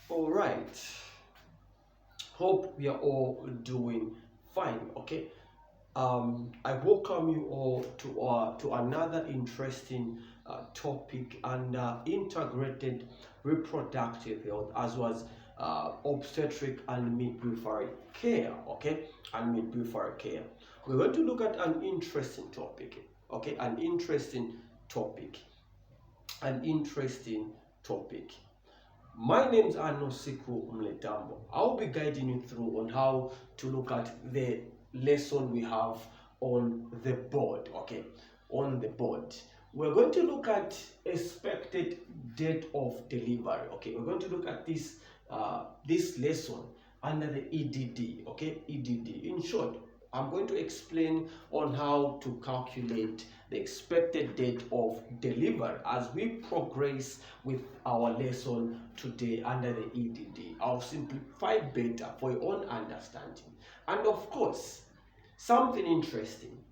All right. Hope we are all doing fine. Okay. I welcome you all to another interesting topic under integrated reproductive health, as was obstetric and midwifery care. Okay, and midwifery care. We're going to look at an interesting topic. Okay, an interesting topic. An interesting topic. My name's Nosiku. I'll be guiding you through on how to look at the lesson we have on the board. Okay, on the board. We're going to look at expected date of delivery. Okay, we're going to look at this lesson under the EDD. Okay, EDD. In short, I'm going to explain on how to calculate the expected date of delivery as we progress with our lesson today under the EDD. I'll simplify better for your own understanding. And of course, something interesting.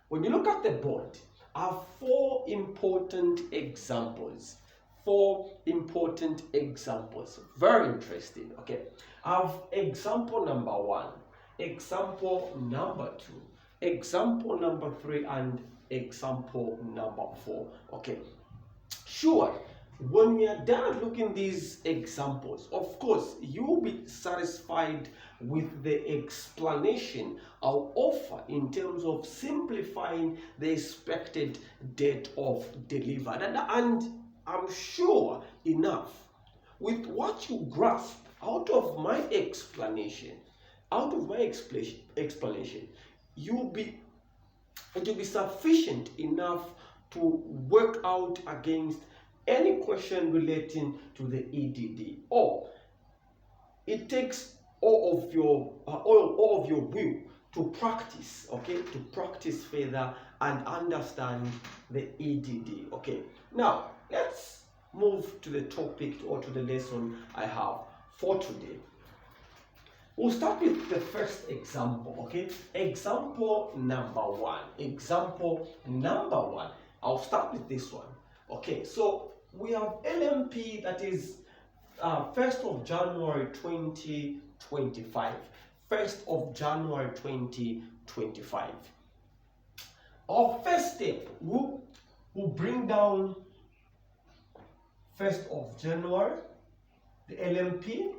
When you look at the board, I have four important examples. Four important examples. Very interesting. Okay. I have example number 1. Example number 2, example number 3, and example number 4. Okay, sure. When we are done looking these examples, of course, you will be satisfied with the explanation I'll offer in terms of simplifying the expected date of delivery. And I'm sure enough with what you grasp out of my explanation, it will be sufficient enough to work out against any question relating to the EDD. Or it takes all of your will to practice, okay, to practice further and understand the EDD. Okay, now let's move to the topic or to the lesson I have for today. We'll start with the first example, okay? Example number 1. Example number 1. I'll start with this one. Okay, so we have LMP that is 1st of January 2025. 1st of January 2025. Our first step will bring down 1st of January, the LMP,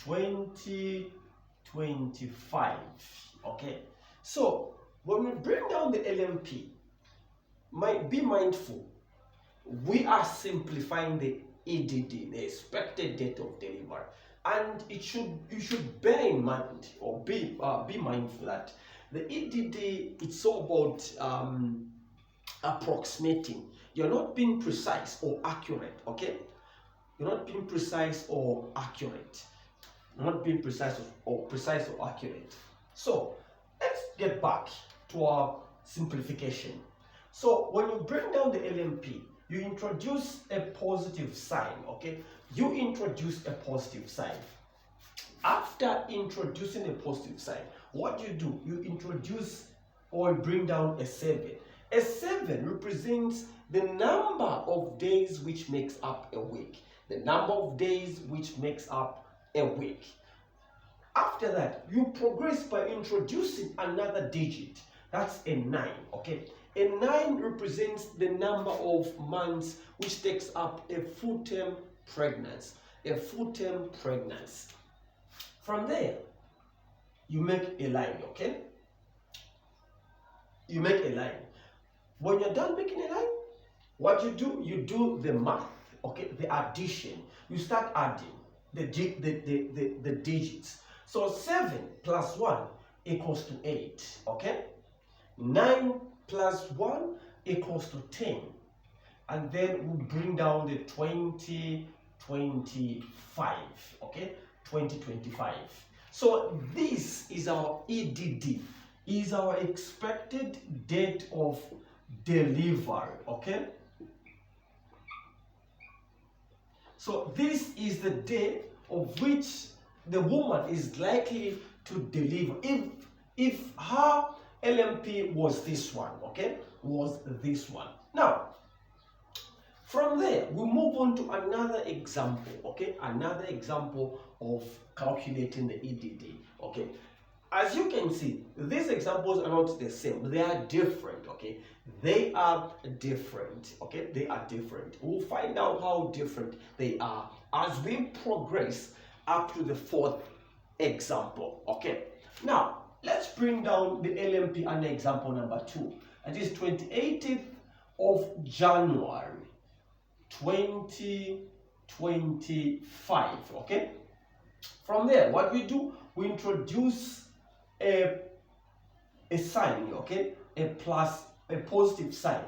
2025. Okay, so when we bring down the LMP, be mindful, we are simplifying the EDD, the expected date of delivery, and you should bear in mind or be mindful that the EDD, it's all about approximating. You're not being precise or accurate. Okay, you're not being precise or accurate. Not being precise or accurate. So let's get back to our simplification. So when you bring down the LMP, you introduce a positive sign. Okay, you introduce a positive sign. After introducing a positive sign, what do? You introduce or bring down a 7. A 7 represents the number of days which makes up a week. The number of days which makes up a week. After that, you progress by introducing another digit. That's a 9. Okay, a 9 represents the number of months which takes up a full-term pregnancy. A full-term pregnancy. From there, you make a line. Okay, you make a line. When you're done making a line, what you do the math. Okay, the addition. You start adding the digits. So 7 plus 1 equals to 8. Okay, 9 plus 1 equals to 10, and then we bring down the 2025. Okay, 2025. So this is our EDD, is our expected date of delivery. Okay, so this is the day of which the woman is likely to deliver if her LMP was this one. Okay, was this one. Now, From there, we move on to another example, okay? Another example of calculating the EDD, okay? As you can see, these examples are not the same. They are different, okay? They are different, okay? They are different. We'll find out how different they are as we progress up to the fourth example, okay? Now, let's bring down the LMP and example number 2. That is 28th of January, 2025, okay? From there, what we do, we introduce a sign, okay? A plus, a positive sign.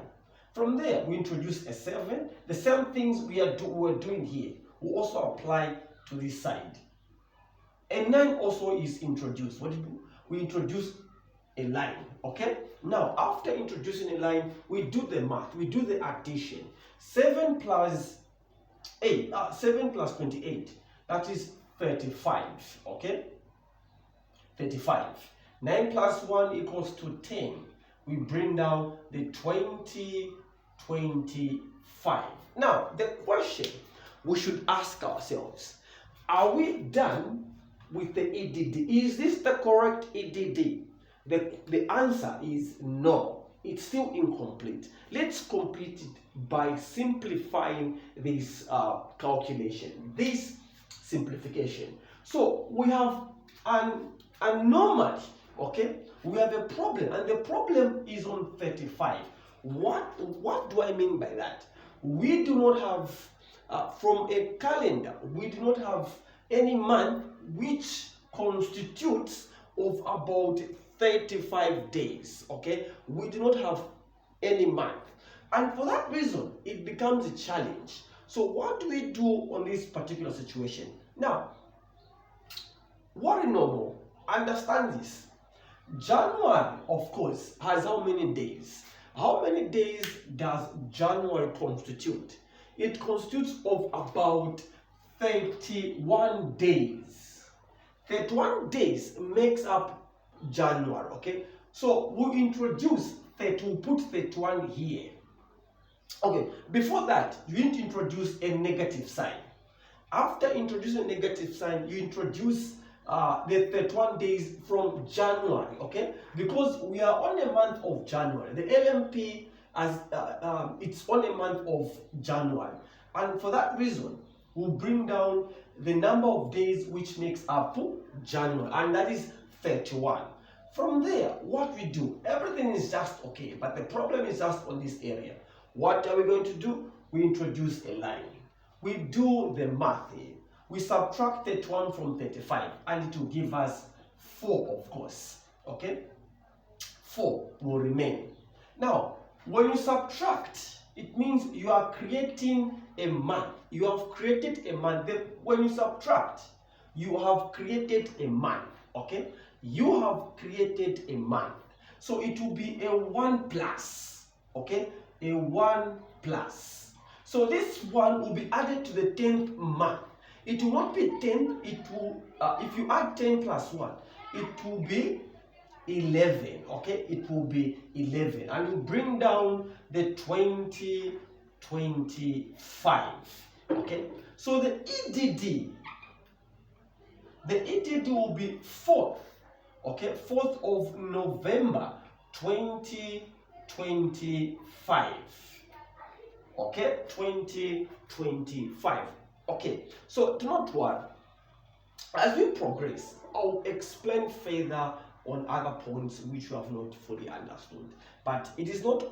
From there, we introduce a 7. The same things we're doing here we also apply to this side. A 9 also is introduced. What do we do? We introduce a line, okay? Now, after introducing a line, we do the math, we do the addition. 7 plus 28, that is 35, okay? 35. 9 plus 1 equals to 10. We bring down the 25. Now, the question we should ask ourselves, are we done with the EDD? Is this the correct EDD? The answer is no. It's still incomplete. Let's complete it by simplifying this calculation, this simplification. So we have an anomaly, okay? We have a problem, and the problem is on 35. What do I mean by that? We do not have, from a calendar, we do not have any month which constitutes of about 35 days, okay? We do not have any month. And for that reason, it becomes a challenge. So what do we do on this particular situation? Now, what is normal? Understand this. January, of course, has how many days? How many days does January constitute? It constitutes of about 31 days. 31 days makes up January, okay? So we introduce 30, we'll put 31 here. Okay, before that, you need to introduce a negative sign. After introducing a negative sign, you introduce the 31 days from January, okay? Because we are on a month of January. The LMP, as it's on a month of January. And for that reason, we'll bring down the number of days which makes up January, and that is 31. From there, what we do, everything is just okay, but the problem is just on this area. What are we going to do? We introduce a line. We do the math here. We subtract 31 from 35, and it will give us 4, of course, okay? 4 will remain. Now, when you subtract, it means you are creating a month. You have created a month. When you subtract, you have created a month, okay? You have created a month. So it will be a 1 plus, okay? A 1 plus. So this one will be added to the 10th month. It will not be 10, it will, if you add 10 plus 1, it will be 11, okay? It will be 11. And you bring down the 2025, okay? So the EDD will be 4th, okay? 4th of November, 2025, okay? 2025. Okay, so do not worry. As we progress, I'll explain further on other points which you have not fully understood. But it is not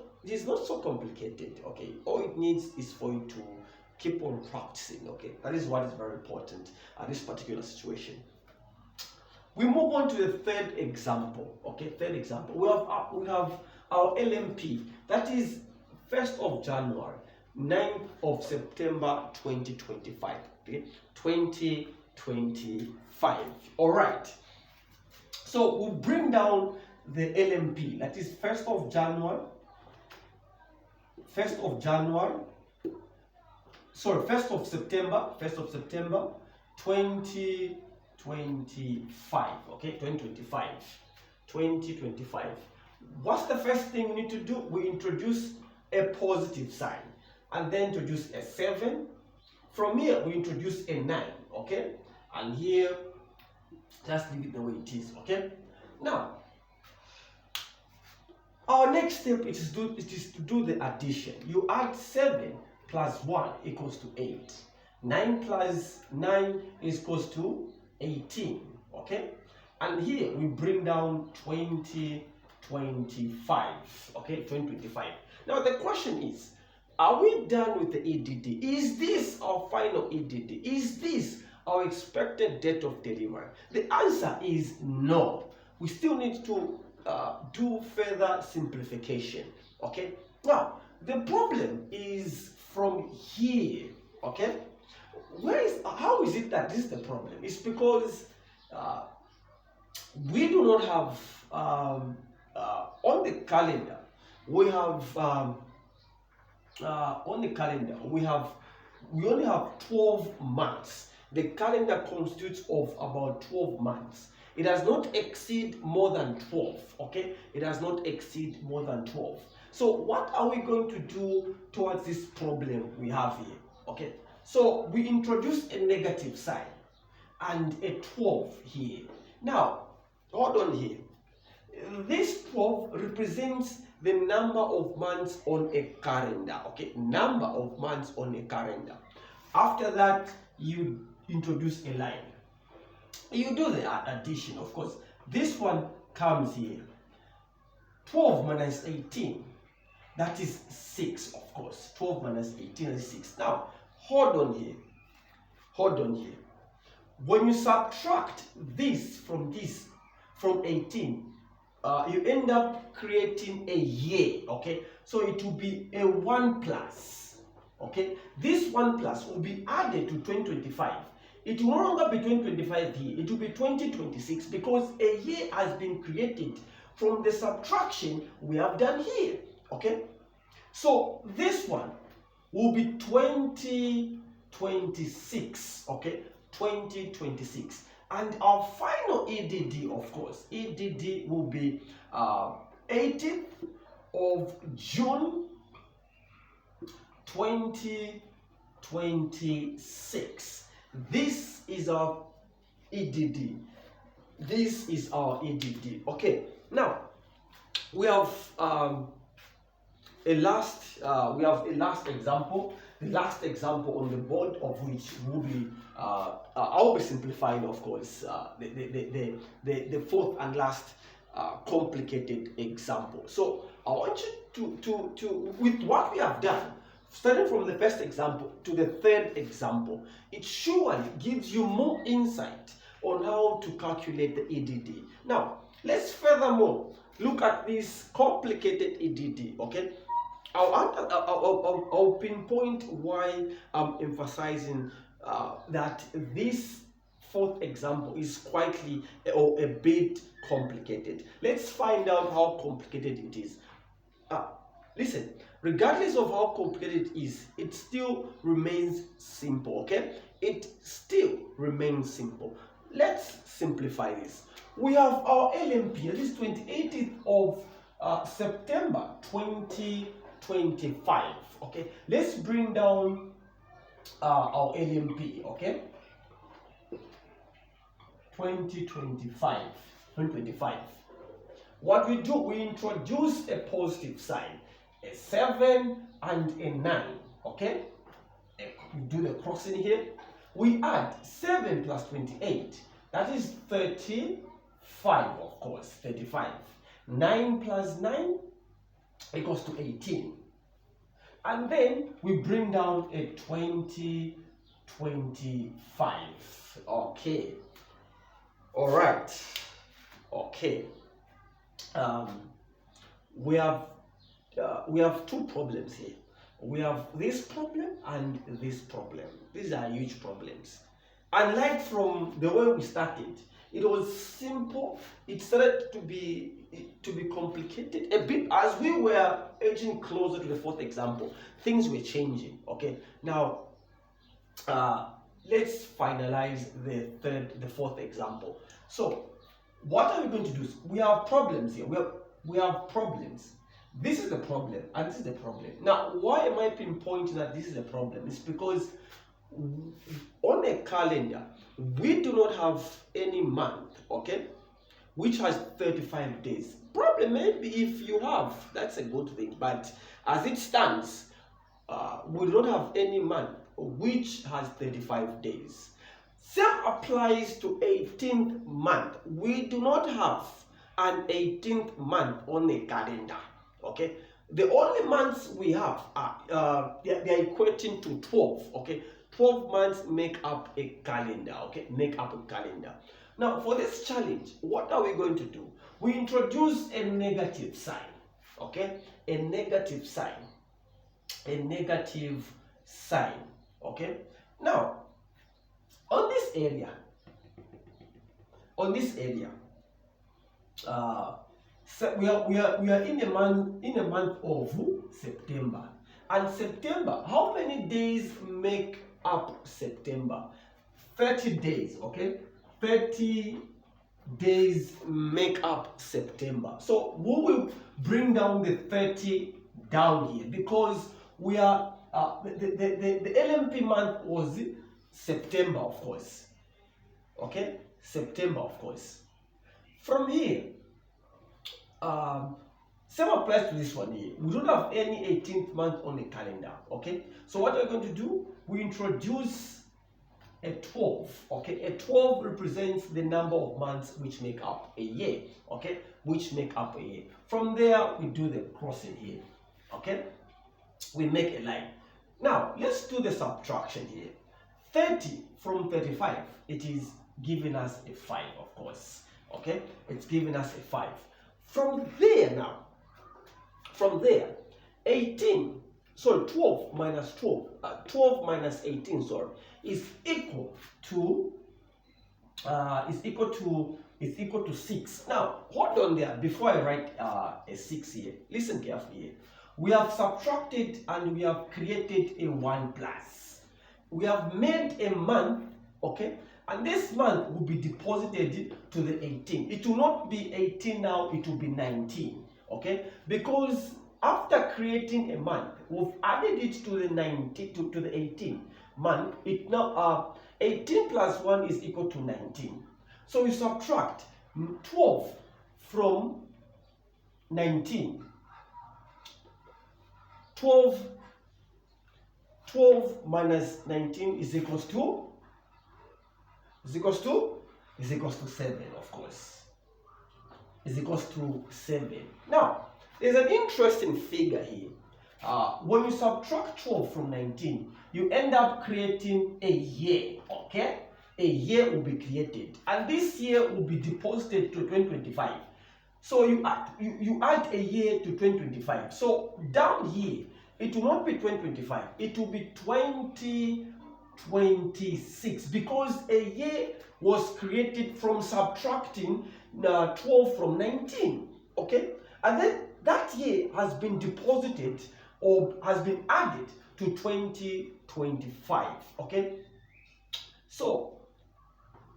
so complicated, okay? All it needs is for you to keep on practicing, okay? That is what is very important at this particular situation. We move on to the third example, okay? Third example. We have our LMP, that is 1st of January. 9th of September 2025, okay? 2025. All right. So we'll bring down the LMP, that is 1st of January. 1st of September 2025, okay? 2025. What's the first thing we need to do? We introduce a positive sign. and then introduce a 7. From here, we introduce a 9, okay? And here, just leave it the way it is, okay? Now, our next step is to do the addition. You add 7 plus 1 equals to 8. 9 plus 9 is equals to 18, okay? And here we bring down 20, 25, okay? 2025. Now the question is, are we done with the EDD? Is this our final EDD? Is this our expected date of delivery? The answer is no. We still need to do further simplification, okay? Now, the problem is from here, okay? How is it that this is the problem? It's because we do not have, on the calendar, we have, we only have 12 months. The calendar constitutes of about 12 months. It does not exceed more than 12, okay? It does not exceed more than 12. So what are we going to do towards this problem we have here, okay? So we introduce a negative sign and a 12 here. Now, hold on here. This 12 represents the number of months on a calendar, okay? Number of months on a calendar. After that, you introduce a line. You do the addition, of course. This one comes here. 12 minus 18, that is 6, of course. 12 minus 18 is 6. Now, hold on here. Hold on here. When you subtract this, from 18, you end up creating a year, okay? So it will be a 1 plus, okay? This 1 plus will be added to 2025. It will no longer be 2025 here, it will be 2026 because a year has been created from the subtraction we have done here, okay? So this one will be 2026, okay? 2026. And our final EDD, of course, EDD will be 18th of June 2026. This is our EDD. This is our EDD. Okay. Now we have a last example. The last example on the board, of which will be I'll be simplifying, of course, the fourth and last complicated example. So I want you to with what we have done, starting from the first example to the third example, it surely gives you more insight on how to calculate the EDD. Now, let's furthermore look at this complicated EDD, okay? I'll pinpoint why I'm emphasizing that this fourth example is quietly or a bit complicated. Let's find out how complicated it is. Listen, regardless of how complicated it is, it still remains simple, okay? It still remains simple. Let's simplify this. We have our LMP, that is 28th of September 2025, okay? Let's bring down our LMP, okay? 2025. What we do, we introduce a positive sign, a 7 and a 9, okay? We do the crossing here. We add 7 plus 28, that is 35, of course, 35. 9 plus 9 equals to 18. And then we bring down a 2025, okay? All right, okay. We have two problems here. We have this problem and this problem. These are huge problems. Unlike from the way we started, it was simple. It started to be complicated a bit as we were edging closer to the fourth example. Things were changing. Okay, now let's finalize the fourth example. So what are we going to do? We have problems here. We have problems. This is the problem, and this is the problem. Now, why am I pinpointing that this is a problem? It's because on a calendar, we do not have any month, okay, which has 35 days. Problem maybe if you have, that's a good thing, but as it stands, we don't have any month which has 35 days. Same applies to 18th month. We do not have an 18th month on a calendar, okay? The only months we have are they're equating to 12, okay? 12 months make up a calendar, okay? Make up a calendar. Now, for this challenge, what are we going to do? We introduce a negative sign, okay? A negative sign. A negative sign, okay? Now, on this area, so we are in a month of September. And September, how many days make up September? 30 days, okay? 30 days make up September. So we will bring down the 30 down here because we are the LMP month was September, of course. Okay, September, of course. From here, same applies to this one here. We don't have any 18th month on the calendar. Okay, so what we're going to do, we introduce a 12. Okay, a 12 represents the number of months which make up a year. Okay, which make up a year. From there, we do the crossing here. Okay, we make a line. Now let's do the subtraction here. 30 from 35, it is giving us a 5, of course. Okay, it's giving us a 5. From there now, from there, 18, sorry, 12 minus 12, 12 minus 18, sorry, is equal to 6. Now, hold on there before I write a 6 here. Listen carefully here. We have subtracted and we have created a 1 plus. We have made a month, okay, and this month will be deposited to the 18. It will not be 18 now, it will be 19, okay, because after creating a month, we've added it to the 19 to the 18 month. It now 18 plus 1 is equal to 19. So we subtract 12 from 19. 12 minus 19 is equals to 7, of course. Is equals to 7. Now, there's an interesting figure here. When you subtract 12 from 19, you end up creating a year, okay? A year will be created, and this year will be deposited to 2025. So you add a year to 2025. So down here, it will not be 2025. It will be 2026 because a year was created from subtracting 12 from 19. Okay, and then that year has been deposited or has been added to 2025. Okay, so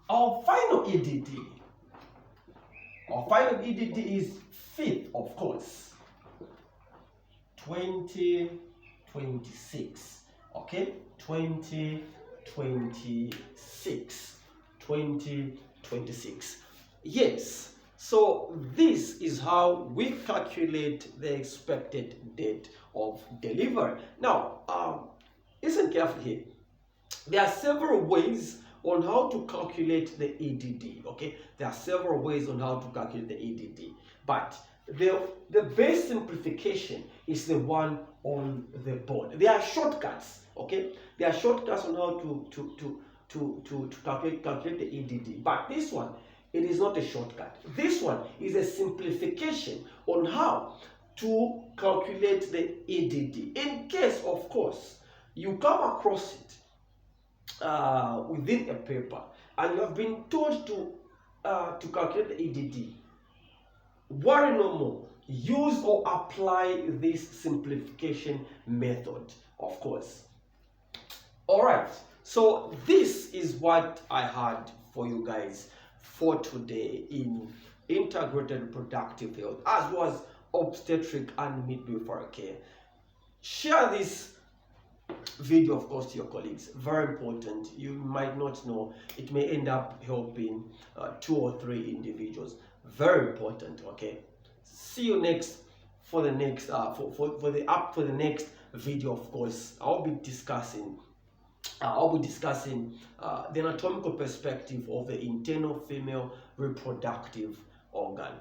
our final EDD. Our final EDD is 5th, of course, 2026, okay, 2026. Yes, so this is how we calculate the expected date of delivery. Now, listen carefully here. There are several ways on how to calculate the EDD, okay? There are several ways on how to calculate the EDD, but the base simplification is the one on the board. There are shortcuts, okay? There are shortcuts on how to calculate the EDD, but this one, it is not a shortcut. This one is a simplification on how to calculate the EDD. In case, of course, you come across it within a paper and you have been told to calculate the EDD, worry no more. Use or apply this simplification method, of course. All right, so this is what I had for you guys for today in integrated reproductive health, as was obstetric and midwifery care. Share this video, of course, to your colleagues. Very important. You might not know, it may end up helping 2 or 3 individuals. Very important. Okay, see you next for the next for the next video. Of course, I'll be discussing the anatomical perspective of the internal female reproductive organ.